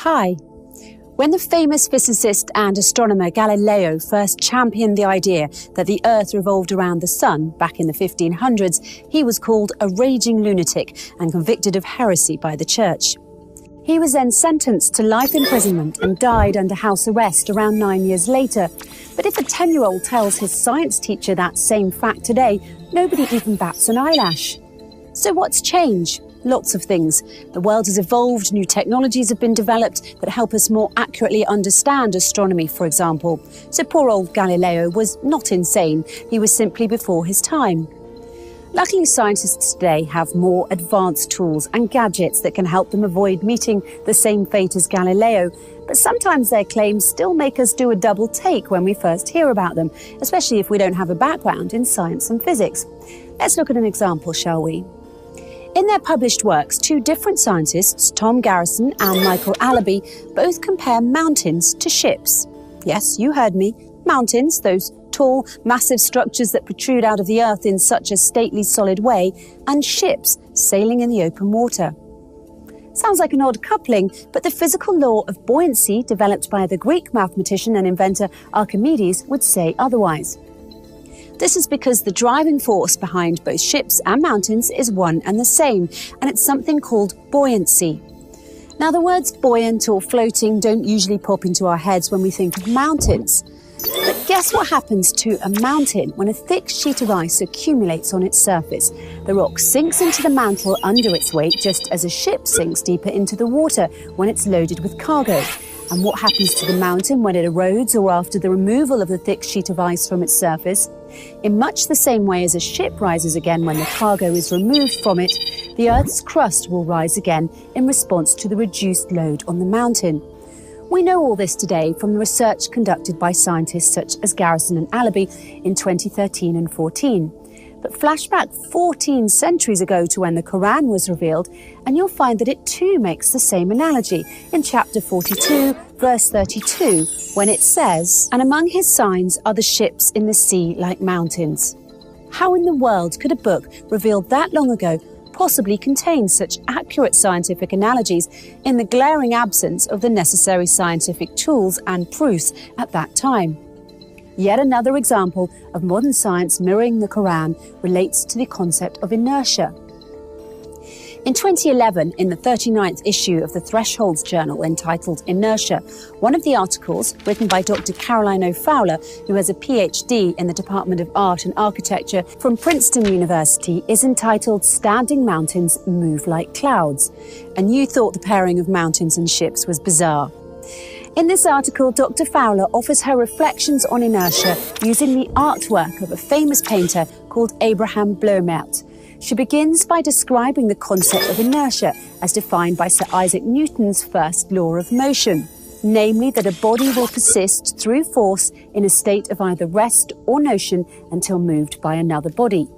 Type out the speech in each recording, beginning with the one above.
Hi. When the famous physicist and astronomer Galileo first championed the idea that the Earth revolved around the Sun back in the 1500s, he was called a raging lunatic and convicted of heresy by the Church. He was then sentenced to life imprisonment and died under house arrest around 9 years later. But if a 10-year-old tells his science teacher that same fact today, nobody even bats an eyelash. So what's changed? Lots of things. The world has evolved, new technologies have been developed that help us more accurately understand astronomy, for example. So poor old Galileo was not insane, he was simply before his time. Luckily, scientists today have more advanced tools and gadgets that can help them avoid meeting the same fate as Galileo, but sometimes their claims still make us do a double take when we first hear about them, especially if we don't have a background in science and physics. Let's look at an example, shall we? In their published works, two different scientists, Tom Garrison and Michael Allaby, both compare mountains to ships. Yes, you heard me. Mountains, those tall, massive structures that protrude out of the earth in such a stately, solid way, and ships sailing in the open water. Sounds like an odd coupling, but the physical law of buoyancy, developed by the Greek mathematician and inventor Archimedes, would say otherwise. This is because the driving force behind both ships and mountains is one and the same, and it's something called buoyancy. Now, the words buoyant or floating don't usually pop into our heads when we think of mountains. But guess what happens to a mountain when a thick sheet of ice accumulates on its surface? The rock sinks into the mantle under its weight, just as a ship sinks deeper into the water when it's loaded with cargo. And what happens to the mountain when it erodes or after the removal of the thick sheet of ice from its surface? In much the same way as a ship rises again when the cargo is removed from it, the Earth's crust will rise again in response to the reduced load on the mountain. We know all this today from the research conducted by scientists such as Garrison and Allaby in 2013 and 14. But flashback 14 centuries ago to when the Quran was revealed, and you'll find that it too makes the same analogy in chapter 42, verse 32, when it says, "And among his signs are the ships in the sea like mountains." How in the world could a book revealed that long ago possibly contain such accurate scientific analogies in the glaring absence of the necessary scientific tools and proofs at that time? Yet another example of modern science mirroring the Quran relates to the concept of inertia. In 2011, in the 39th issue of the Thresholds Journal entitled Inertia, one of the articles, written by Dr. Caroline O. Fowler, who has a PhD in the Department of Art and Architecture from Princeton University, is entitled Standing Mountains Move Like Clouds. And you thought the pairing of mountains and ships was bizarre. In this article, Dr. Fowler offers her reflections on inertia using the artwork of a famous painter called Abraham Bloemaert. She begins by describing the concept of inertia as defined by Sir Isaac Newton's first law of motion, namely that a body will persist through force in a state of either rest or motion until moved by another body.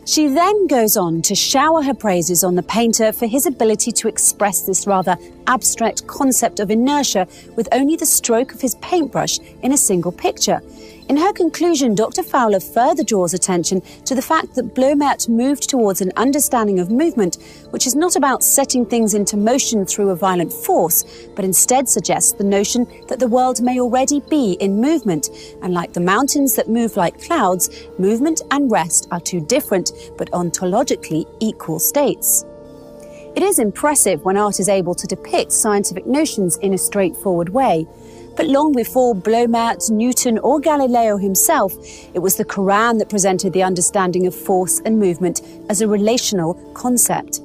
She then goes on to shower her praises on the painter for his ability to express this rather abstract concept of inertia with only the stroke of his paintbrush in a single picture. In her conclusion, Dr. Fowler further draws attention to the fact that Bloemaert moved towards an understanding of movement, which is not about setting things into motion through a violent force, but instead suggests the notion that the world may already be in movement. And like the mountains that move like clouds, movement and rest are two different, but ontologically equal states. It is impressive when art is able to depict scientific notions in a straightforward way. But long before Bloemaert, Newton or Galileo himself, it was the Quran that presented the understanding of force and movement as a relational concept.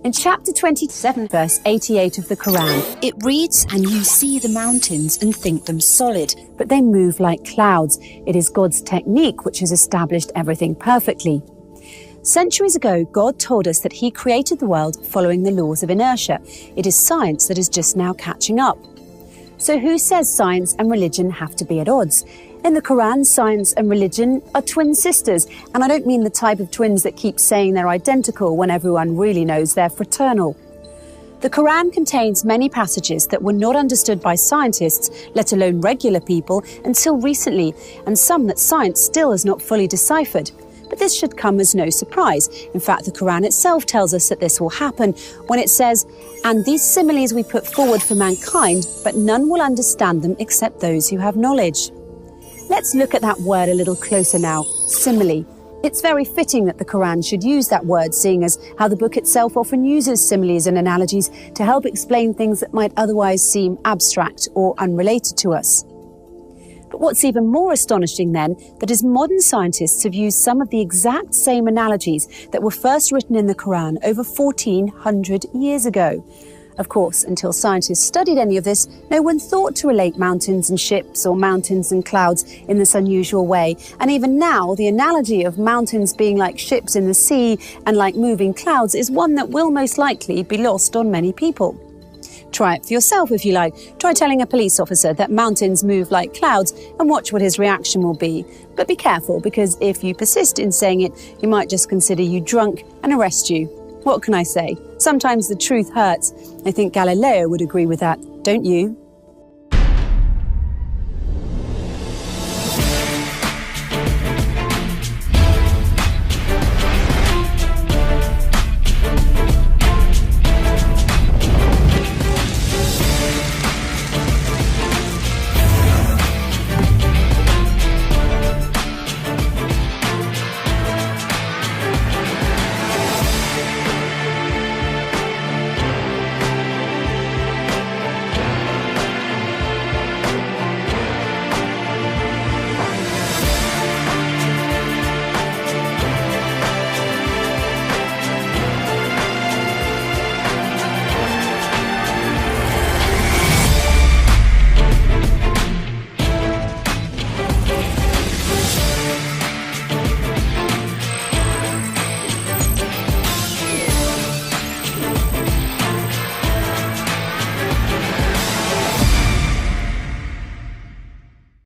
In chapter 27, verse 88 of the Quran, it reads, "And you see the mountains and think them solid, but they move like clouds. It is God's technique which has established everything perfectly." Centuries ago, God told us that he created the world following the laws of inertia. It is science that is just now catching up. So who says science and religion have to be at odds? In the Quran, science and religion are twin sisters, and I don't mean the type of twins that keep saying they're identical when everyone really knows they're fraternal. The Quran contains many passages that were not understood by scientists, let alone regular people, until recently, and some that science still has not fully deciphered. But this should come as no surprise. In fact, the Quran itself tells us that this will happen when it says, "And these similes we put forward for mankind, but none will understand them except those who have knowledge." Let's look at that word a little closer now, simile. It's very fitting that the Quran should use that word, seeing as how the book itself often uses similes and analogies to help explain things that might otherwise seem abstract or unrelated to us. But what's even more astonishing then, that is modern scientists have used some of the exact same analogies that were first written in the Quran over 1400 years ago. Of course, until scientists studied any of this, no one thought to relate mountains and ships or mountains and clouds in this unusual way. And even now, the analogy of mountains being like ships in the sea and like moving clouds is one that will most likely be lost on many people. Try it for yourself if you like. Try telling a police officer that mountains move like clouds and watch what his reaction will be. But be careful, because if you persist in saying it, he might just consider you drunk and arrest you. What can I say? Sometimes the truth hurts. I think Galileo would agree with that, don't you?